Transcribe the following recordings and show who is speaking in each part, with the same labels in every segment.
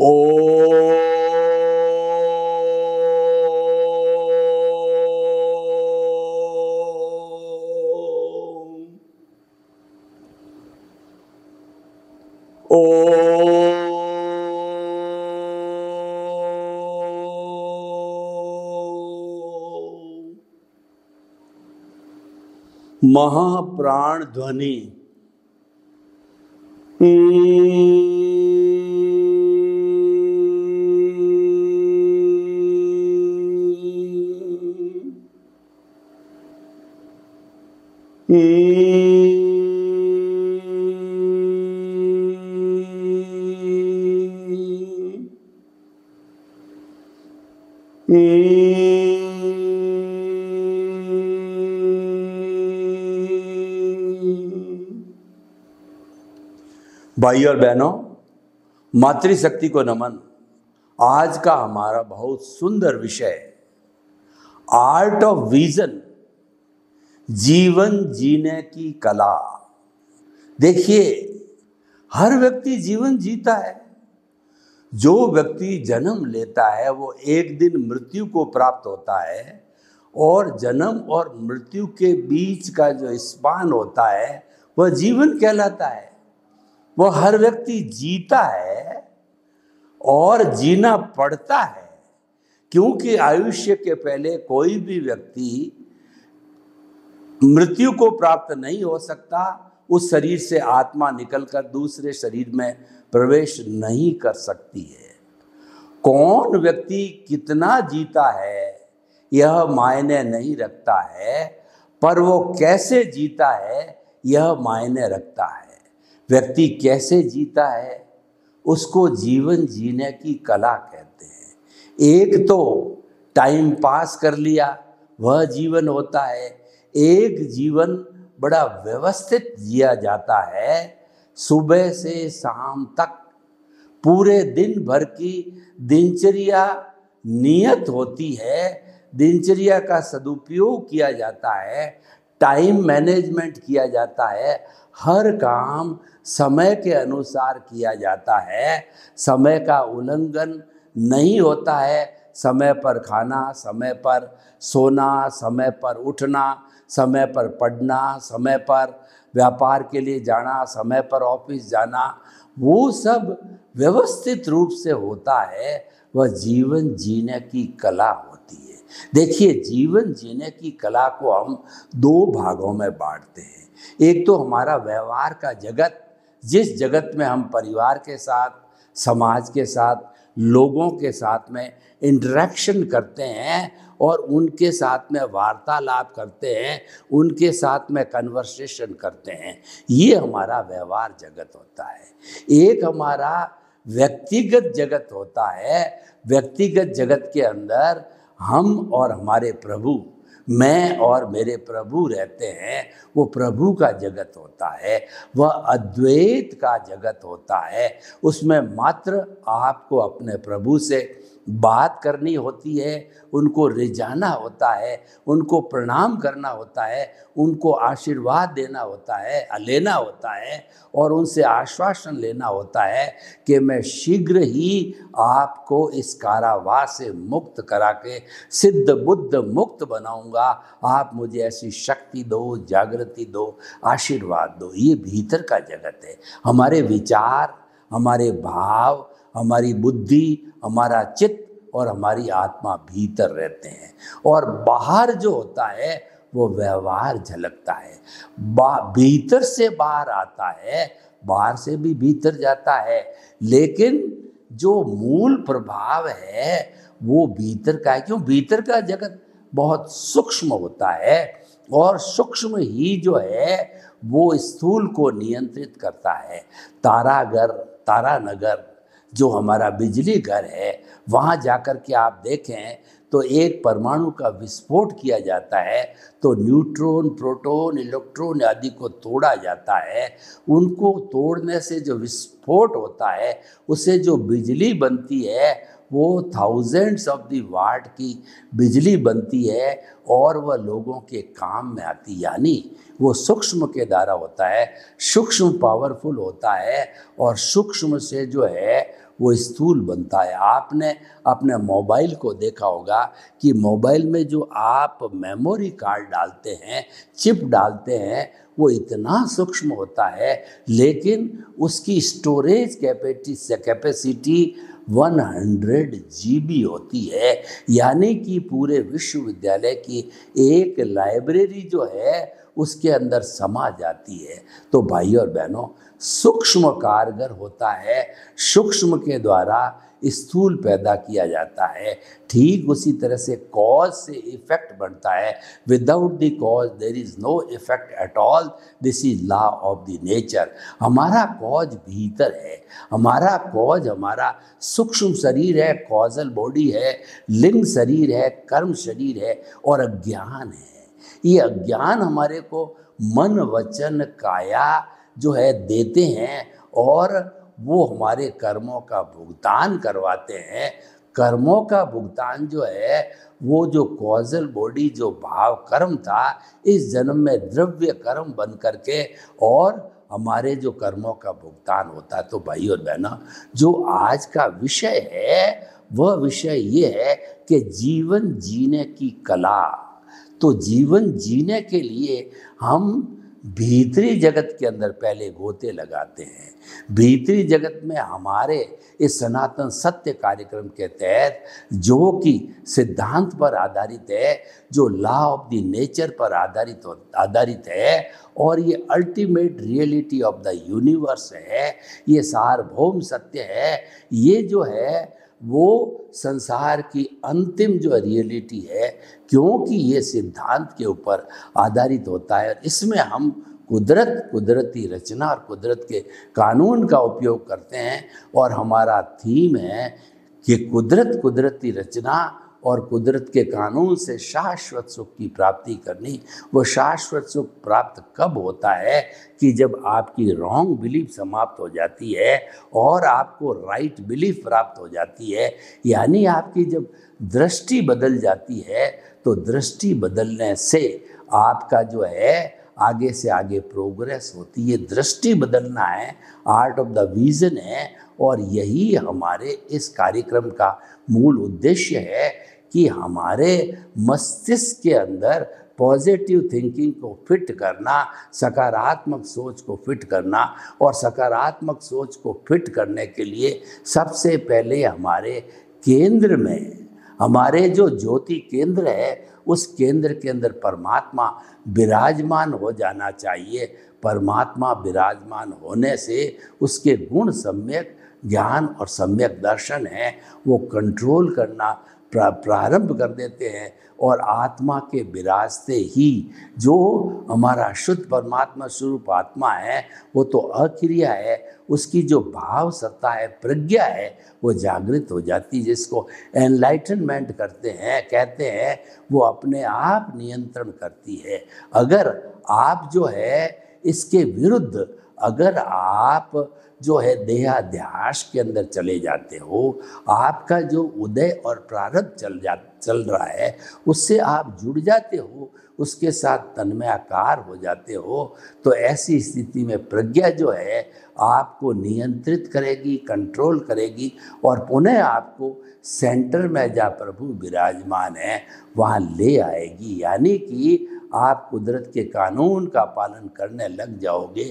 Speaker 1: ओम महाप्राण ध्वनि भाई और बहनों, मातृशक्ति को नमन। आज का हमारा बहुत सुंदर विषय आर्ट ऑफ विजन, जीवन जीने की कला। देखिए, हर व्यक्ति जीवन जीता है। जो व्यक्ति जन्म लेता है वो एक दिन मृत्यु को प्राप्त होता है, और जन्म और मृत्यु के बीच का जो स्पान होता है वह जीवन कहलाता है। वह हर व्यक्ति जीता है और जीना पड़ता है, क्योंकि आयुष्य के पहले कोई भी व्यक्ति मृत्यु को प्राप्त नहीं हो सकता। उस शरीर से आत्मा निकलकर दूसरे शरीर में प्रवेश नहीं कर सकती है। कौन व्यक्ति कितना जीता है यह मायने नहीं रखता है, पर वो कैसे जीता है यह मायने रखता है। व्यक्ति कैसे जीता है उसको जीवन जीने की कला कहते हैं। एक तो टाइम पास कर लिया, वह जीवन होता है। एक जीवन बड़ा व्यवस्थित जिया जाता है। सुबह से शाम तक पूरे दिन भर की दिनचर्या नियत होती है। दिनचर्या का सदुपयोग किया जाता है, टाइम मैनेजमेंट किया जाता है, हर काम समय के अनुसार किया जाता है। समय का उल्लंघन नहीं होता है। समय पर खाना, समय पर सोना, समय पर उठना, समय पर पढ़ना, समय पर व्यापार के लिए जाना, समय पर ऑफिस जाना, वो सब व्यवस्थित रूप से होता है। वह जीवन जीने की कला होती है। देखिए, जीवन जीने की कला को हम दो भागों में बांटते हैं। एक तो हमारा व्यवहार का जगत, जिस जगत में हम परिवार के साथ, समाज के साथ, लोगों के साथ में इंटरेक्शन करते हैं और उनके साथ में वार्तालाप करते हैं, उनके साथ में कन्वर्सेशन करते हैं, ये हमारा व्यवहार जगत होता है। एक हमारा व्यक्तिगत जगत होता है। व्यक्तिगत जगत के अंदर हम और हमारे प्रभु, मैं और मेरे प्रभु रहते हैं। वो प्रभु का जगत होता है, वह अद्वैत का जगत होता है। उसमें मात्र आपको अपने प्रभु से बात करनी होती है, उनको रिझाना होता है, उनको प्रणाम करना होता है, उनको आशीर्वाद देना होता है, लेना होता है, और उनसे आश्वासन लेना होता है कि मैं शीघ्र ही आपको इस कारावास से मुक्त करा के सिद्ध बुद्ध मुक्त बनाऊंगा। आप मुझे ऐसी शक्ति दो, जागृति दो, आशीर्वाद दो। ये भीतर का जगत है। हमारे विचार, हमारे भाव, हमारी बुद्धि, हमारा चित्त और हमारी आत्मा भीतर रहते हैं, और बाहर जो होता है वो व्यवहार झलकता है। भीतर से बाहर आता है, बाहर से भी भीतर जाता है, लेकिन जो मूल प्रभाव है वो भीतर का है। क्यों? भीतर का जगत बहुत सूक्ष्म होता है, और सूक्ष्म ही जो है वो स्थूल को नियंत्रित करता है। तारानगर जो हमारा बिजली घर है, वहाँ जाकर के आप देखें तो एक परमाणु का विस्फोट किया जाता है तो न्यूट्रॉन, प्रोटॉन, इलेक्ट्रॉन आदि को तोड़ा जाता है। उनको तोड़ने से जो विस्फोट होता है, उससे जो बिजली बनती है वो थाउजेंड्स ऑफ द वाट की बिजली बनती है, और वह लोगों के काम में आती। यानी वो सूक्ष्म के द्वारा होता है। सूक्ष्म पावरफुल होता है, और सूक्ष्म से जो है वो स्थूल बनता है। आपने अपने मोबाइल को देखा होगा कि मोबाइल में जो आप मेमोरी कार्ड डालते हैं, चिप डालते हैं, वो इतना सूक्ष्म होता है, लेकिन उसकी स्टोरेज कैपेसिटी 100 GB होती है। यानी कि पूरे विश्वविद्यालय की एक लाइब्रेरी जो है उसके अंदर समा जाती है। तो भाई और बहनों, सूक्ष्म कारगर होता है, सूक्ष्म के द्वारा स्थूल पैदा किया जाता है। ठीक उसी तरह से कॉज से इफेक्ट बढ़ता है। Without the cause there is no effect at all. This is law of the nature. हमारा कॉज भीतर है, हमारा कॉज हमारा सूक्ष्म शरीर है, कॉजल बॉडी है, लिंग शरीर है, कर्म शरीर है और अज्ञान है। ये अज्ञान हमारे को मन वचन काया जो है देते हैं और वो हमारे कर्मों का भुगतान करवाते हैं। कर्मों का भुगतान जो है वो जो कॉजल बॉडी जो भाव कर्म था, इस जन्म में द्रव्य कर्म बन करके और हमारे जो कर्मों का भुगतान होता है। तो भाई और बहनों, जो आज का विषय है वह विषय ये है कि जीवन जीने की कला। तो जीवन जीने के लिए हम भीतरी जगत के अंदर पहले गोते लगाते हैं। भीतरी जगत में हमारे इस सनातन सत्य कार्यक्रम के तहत, जो कि सिद्धांत पर आधारित है, जो लॉ ऑफ द नेचर पर आधारित है और ये ultimate reality of the universe है, ये सार्वभौम सत्य है, ये जो है वो संसार की अंतिम जो रियलिटी है, क्योंकि ये सिद्धांत के ऊपर आधारित होता है। इसमें हम कुदरती रचना और कुदरत के कानून का उपयोग करते हैं और हमारा थीम है कि कुदरती रचना और कुदरत के कानून से शाश्वत सुख की प्राप्ति करनी। वो शाश्वत सुख प्राप्त कब होता है कि जब आपकी रॉन्ग बिलीफ समाप्त हो जाती है और आपको राइट बिलीफ प्राप्त हो जाती है। यानी आपकी जब दृष्टि बदल जाती है, तो दृष्टि बदलने से आपका जो है आगे से आगे प्रोग्रेस होती है। दृष्टि बदलना है, आर्ट ऑफ द विजन है और यही हमारे इस कार्यक्रम का मूल उद्देश्य है कि हमारे मस्तिष्क के अंदर पॉजिटिव थिंकिंग को फिट करना, सकारात्मक सोच को फिट करना। और सकारात्मक सोच को फिट करने के लिए सबसे पहले हमारे केंद्र में, हमारे जो ज्योति केंद्र है, उस केंद्र के अंदर परमात्मा विराजमान हो जाना चाहिए। परमात्मा विराजमान होने से उसके गुण सम्यक ज्ञान और सम्यक दर्शन है, वो कंट्रोल करना प्रारंभ कर देते हैं। और आत्मा के विराजते ही जो हमारा शुद्ध परमात्मा स्वरूप आत्मा है, वो तो अक्रिया है, उसकी जो भाव सत्ता है, प्रज्ञा है, वो जागृत हो जाती है, जिसको एनलाइटनमेंट कहते हैं। वो अपने आप नियंत्रण करती है। अगर आप जो है इसके विरुद्ध, अगर आप जो है देहाध्यास के अंदर चले जाते हो, आपका जो उदय और प्रारब्ध चल रहा है, उससे आप जुड़ जाते हो, उसके साथ तन्मयाकार हो जाते हो, तो ऐसी स्थिति में प्रज्ञा जो है आपको नियंत्रित करेगी, कंट्रोल करेगी और पुनः आपको सेंटर में जहाँ प्रभु विराजमान है वहाँ ले आएगी। यानी कि आप कुदरत के कानून का पालन करने लग जाओगे।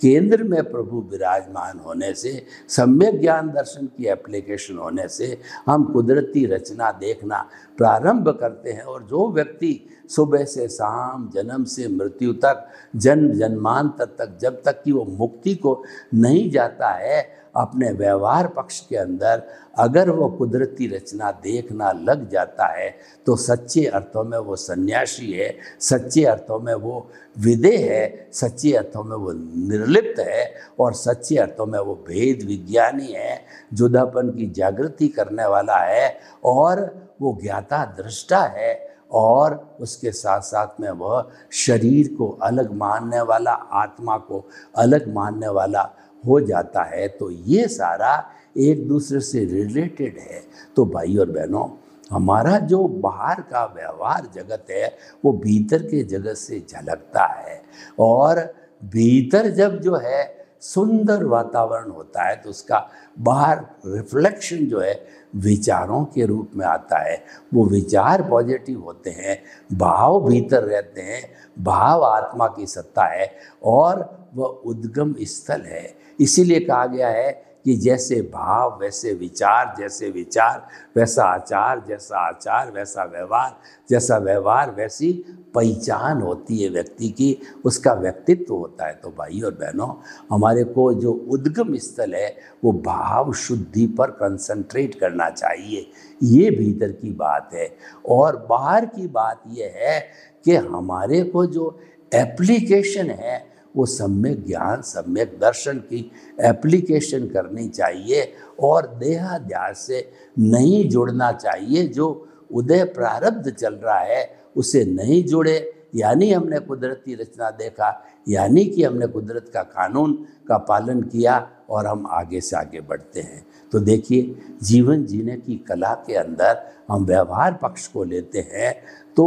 Speaker 1: केंद्र में प्रभु विराजमान होने से, सम्यक ज्ञान दर्शन की एप्लीकेशन होने से हम कुदरती रचना देखना प्रारंभ करते हैं। और जो व्यक्ति सुबह से शाम, जन्म से मृत्यु तक, जन्म जन्मांतर तक, जब तक कि वो मुक्ति को नहीं जाता है, अपने व्यवहार पक्ष के अंदर अगर वो कुदरती रचना देखना लग जाता है, तो सच्चे अर्थों में वो सन्यासी है, सच्चे अर्थों में वो विदेह है, सच्चे अर्थों में वो निर्लिप्त है और सच्चे अर्थों में वो भेद विज्ञानी है, जुदापन की जागृति करने वाला है और वो ज्ञाता दृष्टा है। और उसके साथ साथ में वह शरीर को अलग मानने वाला, आत्मा को अलग मानने वाला हो जाता है। तो ये सारा एक दूसरे से रिलेटेड है। तो भाई और बहनों, हमारा जो बाहर का व्यवहार जगत है वो भीतर के जगत से झलकता है। और भीतर जब जो है सुंदर वातावरण होता है तो उसका बाहर रिफ्लेक्शन जो है विचारों के रूप में आता है। वो विचार पॉजिटिव होते हैं, भाव भीतर रहते हैं, भाव आत्मा की सत्ता है और वह उद्गम स्थल है। इसीलिए कहा गया है कि जैसे भाव वैसे विचार, जैसे विचार वैसा आचार, जैसा आचार वैसा व्यवहार, जैसा व्यवहार वैसी पहचान होती है व्यक्ति की, उसका व्यक्तित्व होता है। तो भाई और बहनों, हमारे को जो उद्गम स्थल है वो भाव शुद्धि पर कंसंट्रेट करना चाहिए, ये भीतर की बात है। और बाहर की बात ये है कि हमारे को जो एप्लीकेशन है वो सम्यक ज्ञान, सम्यक दर्शन की एप्लीकेशन करनी चाहिए और देहाध्यास से नहीं जुड़ना चाहिए। जो उदय प्रारब्ध चल रहा है उसे नहीं जुड़े, यानी हमने कुदरती रचना देखा, यानी कि हमने कुदरत का कानून का पालन किया और हम आगे से आगे बढ़ते हैं। तो देखिए, जीवन जीने की कला के अंदर हम व्यवहार पक्ष को लेते हैं तो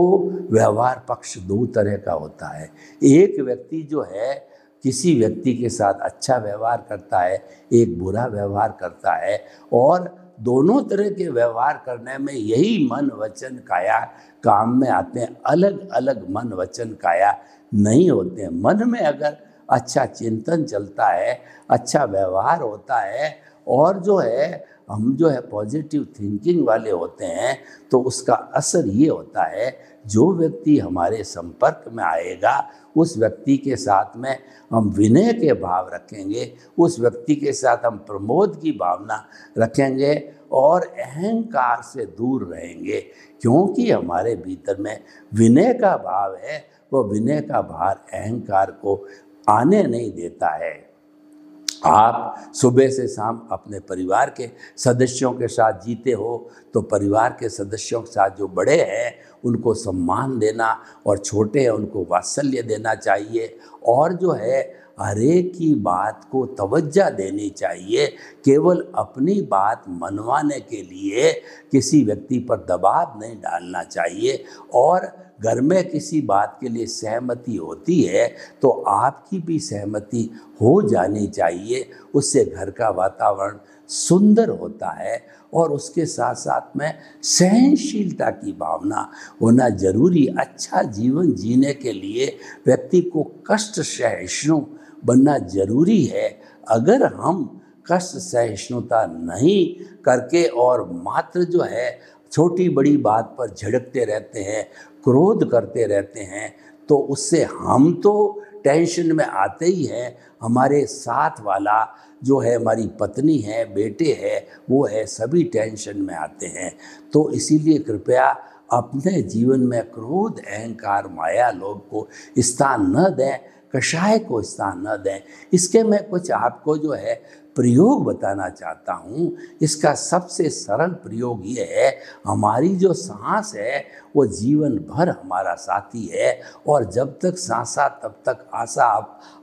Speaker 1: व्यवहार पक्ष दो तरह का होता है। एक व्यक्ति जो है किसी व्यक्ति के साथ अच्छा व्यवहार करता है, एक बुरा व्यवहार करता है, और दोनों तरह के व्यवहार करने में यही मन वचन काया काम में आते हैं। अलग अलग मन वचन काया नहीं होते हैं। मन में अगर अच्छा चिंतन चलता है, अच्छा व्यवहार होता है और जो है हम जो है पॉजिटिव थिंकिंग वाले होते हैं तो उसका असर ये होता है, जो व्यक्ति हमारे संपर्क में आएगा उस व्यक्ति के साथ में हम विनय के भाव रखेंगे, उस व्यक्ति के साथ हम प्रमोद की भावना रखेंगे और अहंकार से दूर रहेंगे, क्योंकि हमारे भीतर में विनय का भाव है। वो विनय का भार अहंकार को आने नहीं देता है। आप सुबह से शाम अपने परिवार के सदस्यों के साथ जीते हो तो परिवार के सदस्यों के साथ जो बड़े हैं उनको सम्मान देना और छोटे हैं उनको वात्सल्य देना चाहिए, और जो है हर एक की बात को तवज्जो देनी चाहिए। केवल अपनी बात मनवाने के लिए किसी व्यक्ति पर दबाव नहीं डालना चाहिए, और घर में किसी बात के लिए सहमति होती है तो आपकी भी सहमति हो जानी चाहिए। उससे घर का वातावरण सुंदर होता है और उसके साथ साथ में सहनशीलता की भावना होना जरूरी। अच्छा जीवन जीने के लिए व्यक्ति को कष्ट सहिष्णु बनना जरूरी है। अगर हम कष्ट सहिष्णुता नहीं करके और मात्र जो है छोटी बड़ी बात पर झड़कते रहते हैं, क्रोध करते रहते हैं, तो उससे हम तो टेंशन में आते ही हैं, हमारे साथ वाला जो है हमारी पत्नी है, बेटे है, वो है, सभी टेंशन में आते हैं। तो इसीलिए कृपया अपने जीवन में क्रोध, अहंकार, माया, लोभ को स्थान न दें, कषाय को स्थान न दें। इसके मैं कुछ आपको जो है प्रयोग बताना चाहता हूँ। इसका सबसे सरल प्रयोग ये है, हमारी जो सांस है वो जीवन भर हमारा साथी है, और जब तक सांसा तब तक आशा।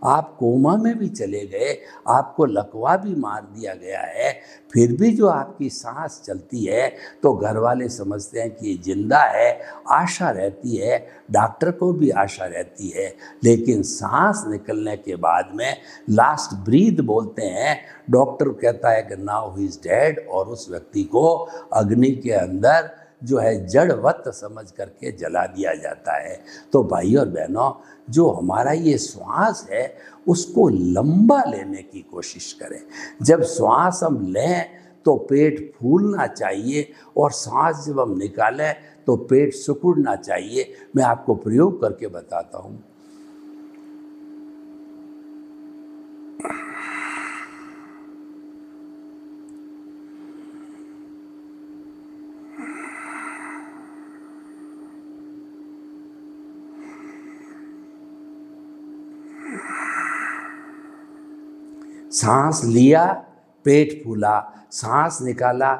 Speaker 1: आप कोमा में भी चले गए, आपको लकवा भी मार दिया गया है, फिर भी जो आपकी सांस चलती है तो घर वाले समझते हैं कि जिंदा है, आशा रहती है, डॉक्टर को भी आशा रहती है। लेकिन सांस निकलने के बाद में लास्ट ब्रीथ बोलते हैं, डॉक्टर कहता है कि नाउ ही इज डेड, और उस व्यक्ति को अग्नि के अंदर जो है जड़वत समझ करके जला दिया जाता है। तो भाई और बहनों, जो हमारा ये श्वास है उसको लंबा लेने की कोशिश करें। जब श्वास हम लें तो पेट फूलना चाहिए, और सांस जब हम निकालें तो पेट सिकुड़ना चाहिए। मैं आपको प्रयोग करके बताता हूँ। सांस लिया, पेट फूला, सांस निकाला,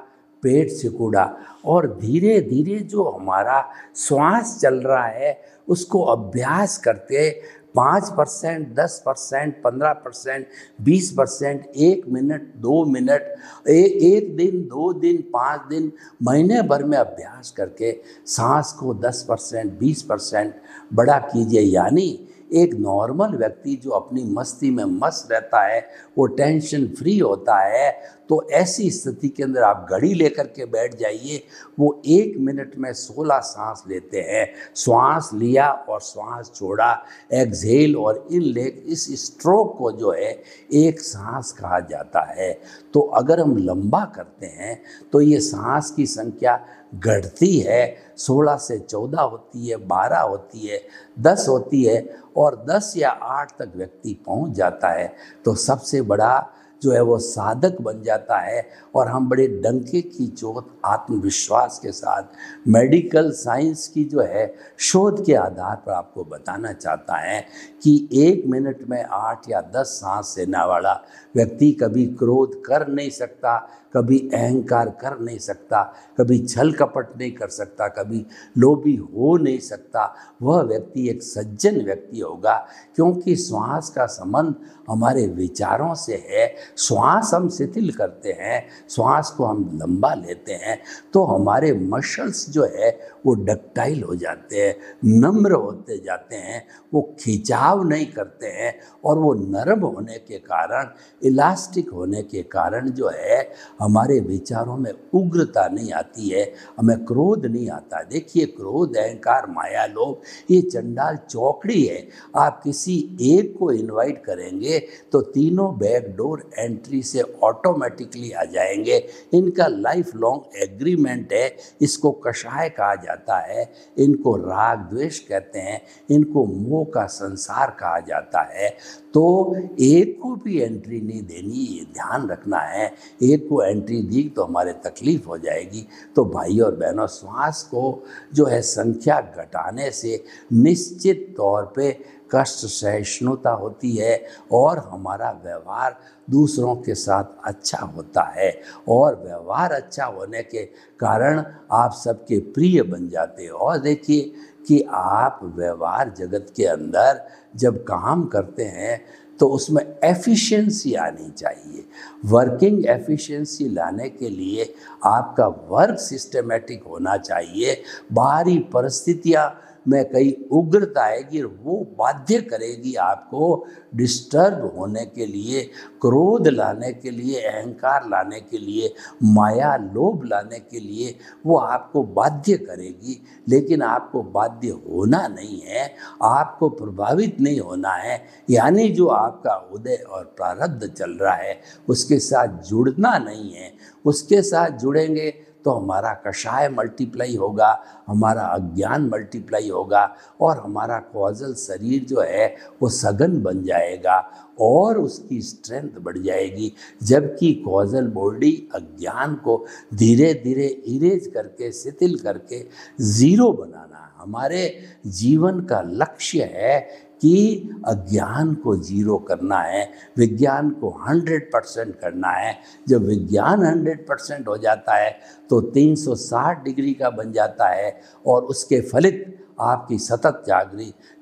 Speaker 1: पेट सिकुड़ा, और धीरे धीरे जो हमारा श्वास चल रहा है उसको अभ्यास करते 5%, 10%, 15%, 20%, 1 मिनट, 2 मिनट, एक दिन, 2 दिन, 5 दिन, महीने भर में अभ्यास करके सांस को 10%, 20% बड़ा कीजिए। यानी एक नॉर्मल व्यक्ति जो अपनी मस्ती में मस्त रहता है, वो टेंशन फ्री होता है, तो ऐसी स्थिति के अंदर आप घड़ी लेकर के बैठ जाइए। वो 1 मिनट में 16 सांस लेते हैं। श्वास लिया और श्वास छोड़ा, एक्सहेल और इनलेट, इस स्ट्रोक को जो है एक सांस कहा जाता है। तो अगर हम लंबा करते हैं तो ये सांस की संख्या घटती है, 16 से 14 होती है, 12 होती है, 10 होती है, और 10 या 8 तक व्यक्ति पहुंच जाता है तो सबसे बड़ा जो है वो साधक बन जाता है। और हम बड़े डंके की चोट आत्मविश्वास के साथ मेडिकल साइंस की जो है शोध के आधार पर आपको बताना चाहता है कि 1 मिनट में 8 या 10 सांस लेने वाला व्यक्ति कभी क्रोध कर नहीं सकता, कभी अहंकार कर नहीं सकता, कभी छल कपट नहीं कर सकता, कभी लोभी हो नहीं सकता। वह व्यक्ति एक सज्जन व्यक्ति होगा, क्योंकि श्वास का संबंध हमारे विचारों से है। श्वास हम शिथिल करते हैं, श्वास को हम लंबा लेते हैं तो हमारे मसल्स जो है वो डक्टाइल हो जाते हैं, नम्र होते जाते हैं, वो खिंचाव नहीं करते हैं, और वो नरम होने के कारण, इलास्टिक होने के कारण जो है हमारे विचारों में उग्रता नहीं आती है, हमें क्रोध नहीं आता। देखिए, क्रोध, अहंकार, माया, लोभ, ये चंडाल चौकड़ी है। आप किसी एक को इनवाइट करेंगे तो तीनों बैक डोर एंट्री से ऑटोमेटिकली आ जाएंगे। इनका लाइफ लॉन्ग एग्रीमेंट है। इसको कषाय कहा जाता है, इनको राग द्वेष कहते हैं, इनको मोह का संसार कहा जाता है। तो एक को भी एंट्री नहीं देनी, ये ध्यान रखना है। एक को एंट्री दी तो हमारे तकलीफ हो जाएगी। तो भाई और बहनों, श्वास को जो है संख्या घटाने से निश्चित तौर पे कष्ट सहिष्णुता होती है और हमारा व्यवहार दूसरों के साथ अच्छा होता है, और व्यवहार अच्छा होने के कारण आप सबके प्रिय बन जाते हो। और देखिए कि आप व्यवहार जगत के अंदर जब काम करते हैं तो उसमें एफिशिएंसी आनी चाहिए। वर्किंग एफिशिएंसी लाने के लिए आपका वर्क सिस्टमेटिक होना चाहिए। बाहरी परिस्थितियाँ में कई उग्रता आएगी, वो बाध्य करेगी आपको डिस्टर्ब होने के लिए, क्रोध लाने के लिए, अहंकार लाने के लिए, माया लोभ लाने के लिए वो आपको बाध्य करेगी। लेकिन आपको बाध्य होना नहीं है, आपको प्रभावित नहीं होना है। यानी जो आपका उदय और प्रारब्ध चल रहा है उसके साथ जुड़ना नहीं है। उसके साथ जुड़ेंगे तो हमारा कषाय मल्टीप्लाई होगा, हमारा अज्ञान मल्टीप्लाई होगा, और हमारा कॉजल शरीर जो है वो सघन बन जाएगा और उसकी स्ट्रेंथ बढ़ जाएगी। जबकि कॉजल बॉडी अज्ञान को धीरे धीरे इरेज करके, शिथिल करके ज़ीरो बनाना हमारे जीवन का लक्ष्य है कि अज्ञान को जीरो करना है, विज्ञान को 100% करना है। जब विज्ञान 100% हो जाता है तो 360 डिग्री का बन जाता है, और उसके फलित आपकी सतत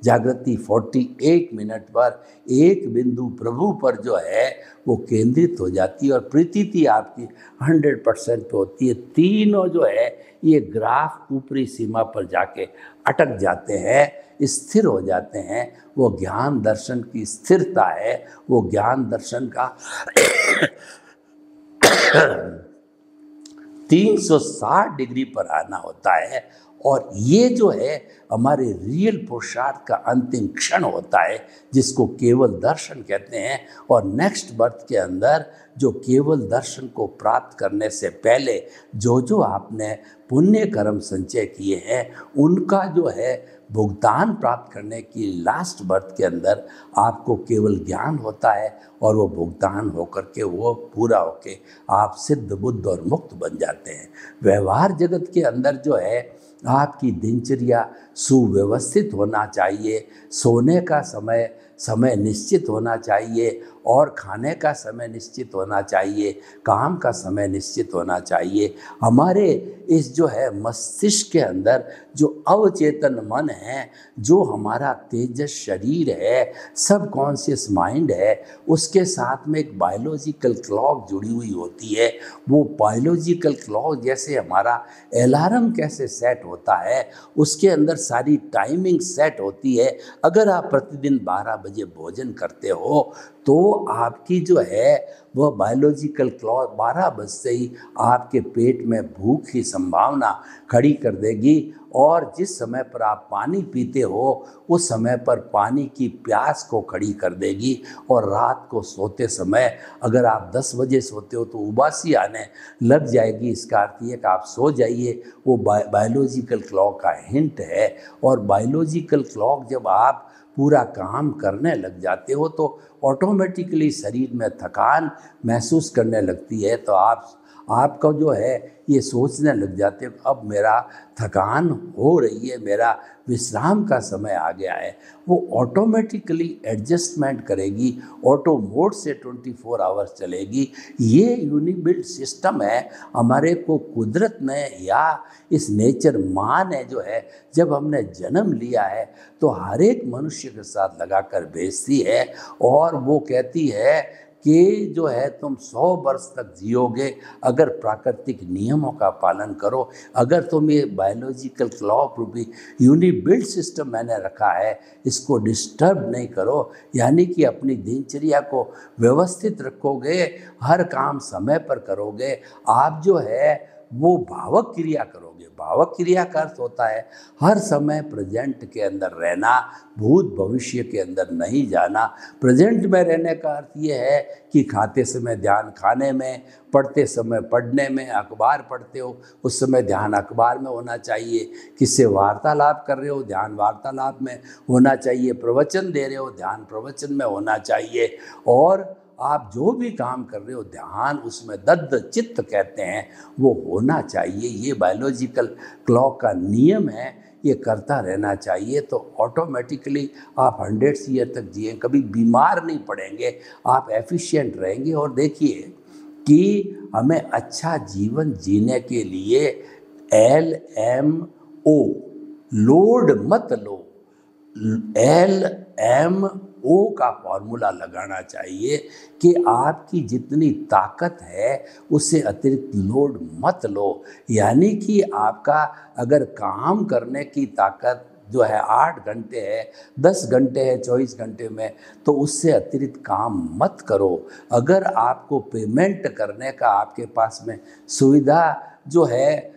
Speaker 1: जागृति 48 मिनट पर एक बिंदु प्रभु पर जो है वो केंद्रित हो जाती है, और प्रतीति आपकी 100% पे होती है। तीनों जो है ये ग्राफ ऊपरी सीमा पर जाके अटक जाते हैं, स्थिर हो जाते हैं। वो ज्ञान दर्शन की स्थिरता है, वो ज्ञान दर्शन का 360 डिग्री पर आना होता है। और ये जो है हमारे रियल पुरुषार्थ का अंतिम क्षण होता है, जिसको केवल दर्शन कहते हैं। और नेक्स्ट बर्थ के अंदर जो केवल दर्शन को प्राप्त करने से पहले जो आपने पुण्य कर्म संचय किए हैं उनका जो है भुगतान प्राप्त करने की लास्ट बर्थ के अंदर आपको केवल ज्ञान होता है, और वो भुगतान होकर के वो पूरा होके आप सिद्ध बुद्ध और मुक्त बन जाते हैं। व्यवहार जगत के अंदर जो है आपकी दिनचर्या सुव्यवस्थित होना चाहिए, सोने का समय निश्चित होना चाहिए, और खाने का समय निश्चित होना चाहिए, काम का समय निश्चित होना चाहिए। हमारे इस जो है मस्तिष्क के अंदर जो अवचेतन मन है, जो हमारा तेजस शरीर है, सब कॉन्शियस माइंड है, उसके साथ में एक बायोलॉजिकल क्लॉक जुड़ी हुई होती है। वो बायोलॉजिकल क्लॉक जैसे हमारा अलार्म कैसे सेट होता है, उसके अंदर सारी टाइमिंग सेट होती है। अगर आप प्रतिदिन 12 बजे भोजन करते हो तो आपकी जो है वह बायोलॉजिकल क्लॉक 12 बजते ही आपके पेट में भूख की संभावना खड़ी कर देगी, और जिस समय पर आप पानी पीते हो उस समय पर पानी की प्यास को खड़ी कर देगी। और रात को सोते समय अगर आप 10 बजे सोते हो तो उबासी आने लग जाएगी। इसका अर्थ ये कि आप सो जाइए, वो बायोलॉजिकल क्लॉक का हिंट है। और बायोलॉजिकल क्लॉक जब आप पूरा काम करने लग जाते हो तो ऑटोमेटिकली शरीर में थकान महसूस करने लगती है। तो आपका जो है ये सोचने लग जाते हो अब मेरा थकान हो रही है, मेरा विश्राम का समय आ गया है। वो ऑटोमेटिकली एडजस्टमेंट करेगी, ऑटो मोड से 24 आवर्स चलेगी। ये यूनिबिल्ट सिस्टम है हमारे को कुदरत ने या इस नेचर माँ ने जो है जब हमने जन्म लिया है तो हर एक मनुष्य के साथ लगा कर भेजती है, और वो कहती है कि जो है तुम 100 वर्ष तक जियोगे अगर प्राकृतिक नियमों का पालन करो। अगर तुम ये बायोलॉजिकल क्लॉक रूपी यूनिबिल्ट सिस्टम मैंने रखा है इसको डिस्टर्ब नहीं करो, यानी कि अपनी दिनचर्या को व्यवस्थित रखोगे, हर काम समय पर करोगे, आप जो है वो भावक क्रिया करोगे। भावक क्रिया का अर्थ होता है हर समय प्रेजेंट के अंदर रहना, भूत भविष्य के अंदर नहीं जाना। प्रेजेंट में रहने का अर्थ ये है कि खाते समय ध्यान खाने में, पढ़ते समय पढ़ने में, अखबार पढ़ते हो उस समय ध्यान अखबार में होना चाहिए, किससे वार्तालाप कर रहे हो ध्यान वार्तालाप में होना चाहिए, प्रवचन दे रहे हो ध्यान प्रवचन में होना चाहिए, और आप जो भी काम कर रहे हो ध्यान उसमें दद्ध चित्त कहते हैं वो होना चाहिए। ये बायोलॉजिकल क्लॉक का नियम है, ये करता रहना चाहिए। तो ऑटोमेटिकली आप 100 ईयर तक जिए, कभी बीमार नहीं पड़ेंगे, आप एफिशिएंट रहेंगे। और देखिए कि हमें अच्छा जीवन जीने के लिए LMO लोड मत लो, LMO का फॉर्मूला लगाना चाहिए कि आपकी जितनी ताकत है उससे अतिरिक्त लोड मत लो। यानी कि आपका अगर काम करने की ताकत जो है 8 घंटे है, 10 घंटे है 24 घंटे में, तो उससे अतिरिक्त काम मत करो। अगर आपको पेमेंट करने का आपके पास में सुविधा जो है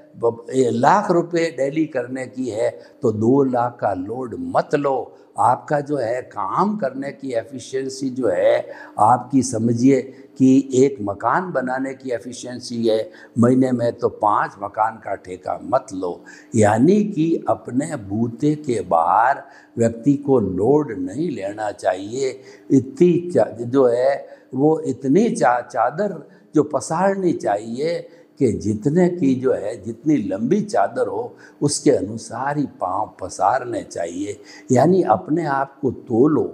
Speaker 1: लाख रुपए डेली करने की है तो 2 लाख का लोड मत लो। आपका जो है काम करने की एफिशिएंसी जो है आपकी समझिए कि एक मकान बनाने की एफिशिएंसी है महीने में, तो 5 मकान का ठेका मत लो। यानी कि अपने बूते के बाहर व्यक्ति को लोड नहीं लेना चाहिए। इतनी जो है वो इतनी चादर जो पसारनी चाहिए कि जितने की जो है जितनी लंबी चादर हो उसके अनुसार ही पाँव पसारने चाहिए। यानी अपने आप को तोलो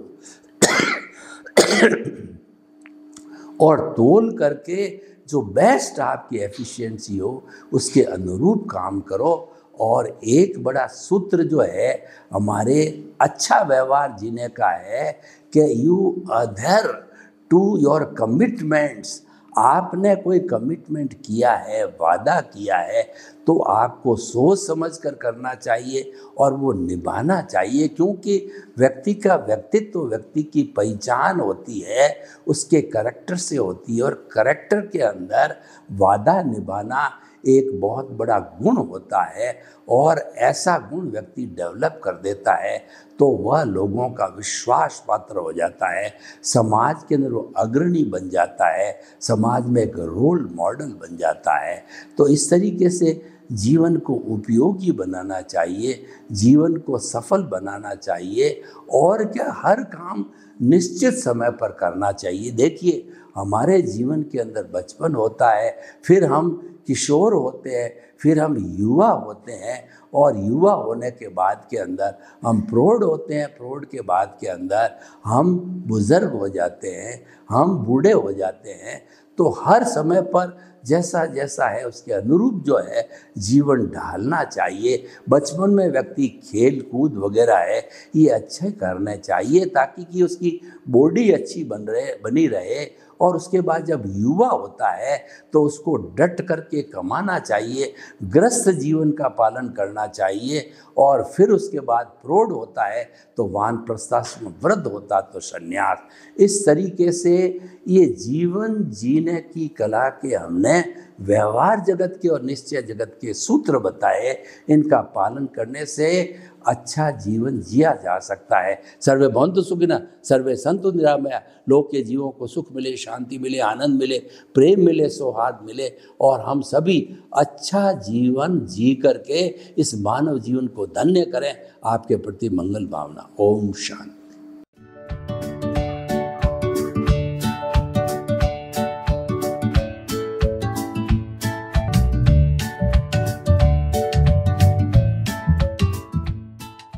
Speaker 1: और तोल करके जो बेस्ट आपकी एफिशिएंसी हो उसके अनुरूप काम करो। और एक बड़ा सूत्र जो है हमारे अच्छा व्यवहार जीने का है कि यू अधर टू योर कमिटमेंट्स। आपने कोई कमिटमेंट किया है, वादा किया है, तो आपको सोच समझ कर करना चाहिए और वो निभाना चाहिए। क्योंकि व्यक्ति का व्यक्तित्व व्यक्ति की पहचान होती है, उसके करैक्टर से होती है, और करैक्टर के अंदर वादा निभाना एक बहुत बड़ा गुण होता है। और ऐसा गुण व्यक्ति डेवलप कर देता है तो वह लोगों का विश्वास पात्र हो जाता है, समाज के अंदर वो अग्रणी बन जाता है, समाज में एक रोल मॉडल बन जाता है। तो इस तरीके से जीवन को उपयोगी बनाना चाहिए, जीवन को सफल बनाना चाहिए, और क्या हर काम निश्चित समय पर करना चाहिए। देखिए हमारे जीवन के अंदर बचपन होता है, फिर हम किशोर होते हैं, फिर हम युवा होते हैं, और युवा होने के बाद के अंदर हम प्रौढ़ होते हैं, प्रौढ़ के बाद के अंदर हम बुज़ुर्ग हो जाते हैं, हम बूढ़े हो जाते हैं। तो हर समय पर जैसा जैसा है उसके अनुरूप जो है जीवन ढालना चाहिए। बचपन में व्यक्ति खेल कूद वगैरह है ये अच्छे करने चाहिए ताकि कि उसकी बॉडी अच्छी बनी रहे, और उसके बाद जब युवा होता है तो उसको डट करके कमाना चाहिए, गृहस्थ जीवन का पालन करना चाहिए, और फिर उसके बाद प्रौढ़ होता है तो वानप्रस्थाश्रम, वृद्ध होता तो संन्यास। इस तरीके से ये जीवन जीने की कला के हमने व्यवहार जगत के और निश्चय जगत के सूत्र बताए, इनका पालन करने से अच्छा जीवन जिया जा सकता है। सर्वे भवन्तु सुखिनः, सर्वे सन्तु निरामया। लोक के जीवों को सुख मिले, शांति मिले, आनंद मिले, प्रेम मिले, सौहार्द मिले, और हम सभी अच्छा जीवन जी करके इस मानव जीवन को धन्य करें। आपके प्रति मंगल भावना। ओम शांति।